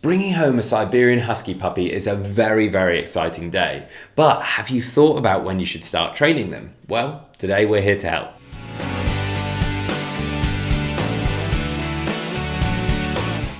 Bringing home a Siberian Husky puppy is a very, very exciting day. But have you thought about when you should start training them? Well, today we're here to help.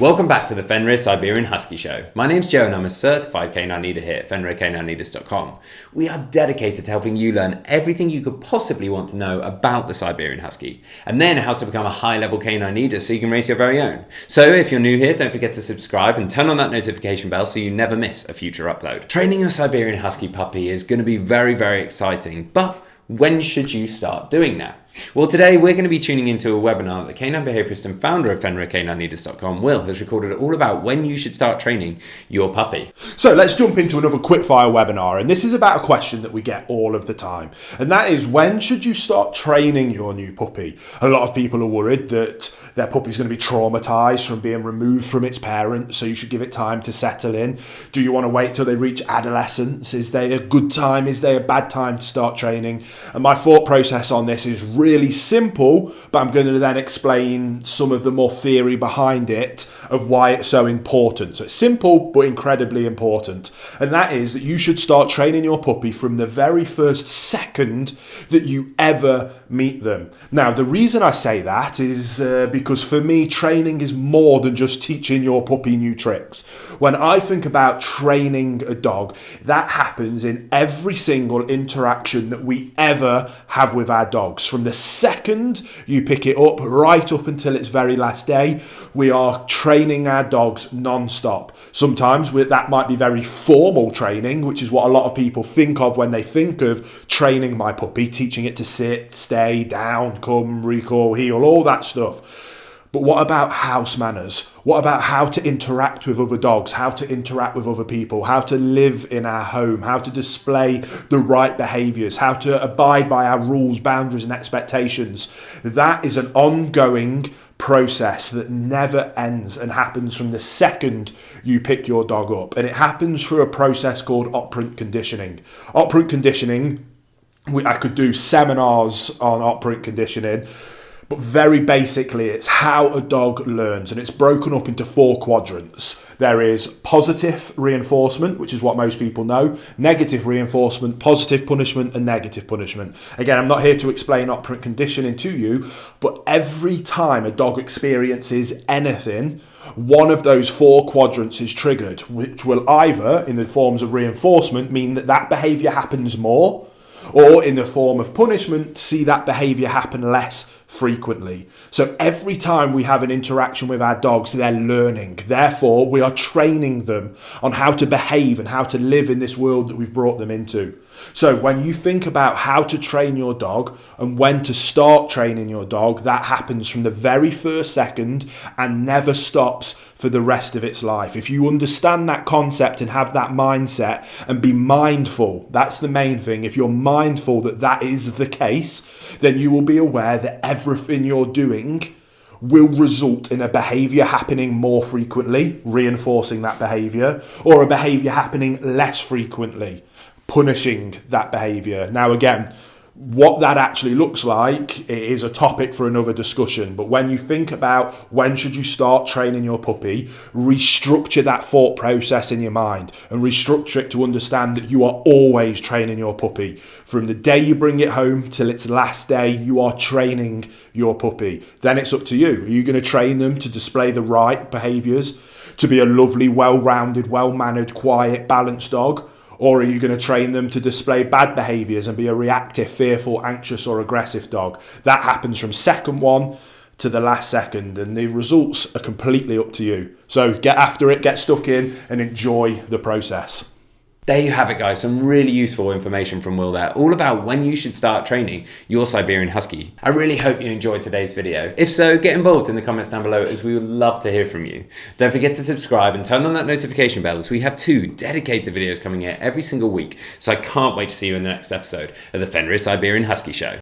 Welcome back to the Fenrir Siberian Husky Show. My name's Joe and I'm a certified canine leader here at FenrirCanineLeaders.com. We are dedicated to helping you learn everything you could possibly want to know about the Siberian Husky, and then how to become a high-level canine leader so you can raise your very own. So if you're new here, don't forget to subscribe and turn on that notification bell so you never miss a future upload. Training your Siberian Husky puppy is going to be very, very exciting, but when should you start doing that? Well, today we're going to be tuning into a webinar that the canine behaviorist and founder of FenrirCanineLeaders.com, Will, has recorded all about when you should start training your puppy. So let's jump into another quickfire webinar, and this is about a question that we get all of the time, and that is, when should you start training your new puppy? A lot of people are worried that their puppy's going to be traumatized from being removed from its parent, so you should give it time to settle in. Do you want to wait till they reach adolescence? Is there a good time? Is there a bad time to start training? And my thought process on this is really simple, but I'm going to then explain some of the more theory behind it of why it's so important. So it's simple but incredibly important, and that is that you should start training your puppy from the very first second that you ever meet them. Now, the reason I say that is because for me, training is more than just teaching your puppy new tricks. When I think about training a dog, that happens in every single interaction that we ever have with our dogs. From the second you pick it up, right up until its very last day, we are training our dogs non-stop. Sometimes that might be very formal training, which is what a lot of people think of when they think of training my puppy, teaching it to sit, stay, down, come, recall, heel, all that stuff. But what about house manners? What about how to interact with other dogs, how to interact with other people, how to live in our home, how to display the right behaviours, how to abide by our rules, boundaries and expectations? That is an ongoing process that never ends and happens from the second you pick your dog up. And it happens through a process called operant conditioning. Operant conditioning, I could do seminars on operant conditioning, but very basically, it's how a dog learns, and it's broken up into 4 quadrants. There is positive reinforcement, which is what most people know, negative reinforcement, positive punishment, and negative punishment. Again, I'm not here to explain operant conditioning to you, but every time a dog experiences anything, one of those 4 quadrants is triggered, which will either, in the forms of reinforcement, mean that that behaviour happens more, or in the form of punishment, see that behaviour happen less frequently. So every time we have an interaction with our dogs, they're learning. Therefore, we are training them on how to behave and how to live in this world that we've brought them into. So when you think about how to train your dog and when to start training your dog, that happens from the very first second and never stops for the rest of its life. If you understand that concept and have that mindset and be mindful, that's the main thing. If you're mindful that that is the case, then you will be aware that everything you're doing will result in a behaviour happening more frequently, reinforcing that behaviour, or a behaviour happening less frequently, punishing that behaviour. Now again, what that actually looks like is a topic for another discussion, but when you think about when should you start training your puppy, restructure that thought process in your mind and restructure it to understand that you are always training your puppy. From the day you bring it home till its last day, you are training your puppy. Then it's up to you. Are you going to train them to display the right behaviours, to be a lovely, well-rounded, well-mannered, quiet, balanced dog? Or are you going to train them to display bad behaviours and be a reactive, fearful, anxious or aggressive dog? That happens from second one to the last second, and the results are completely up to you. So get after it, get stuck in and enjoy the process. There you have it, guys. Some really useful information from Will there, all about when you should start training your Siberian Husky. I really hope you enjoyed today's video. If so, get involved in the comments down below, as we would love to hear from you. Don't forget to subscribe and turn on that notification bell, as we have 2 dedicated videos coming out every single week. So I can't wait to see you in the next episode of the Fenrir Siberian Husky Show.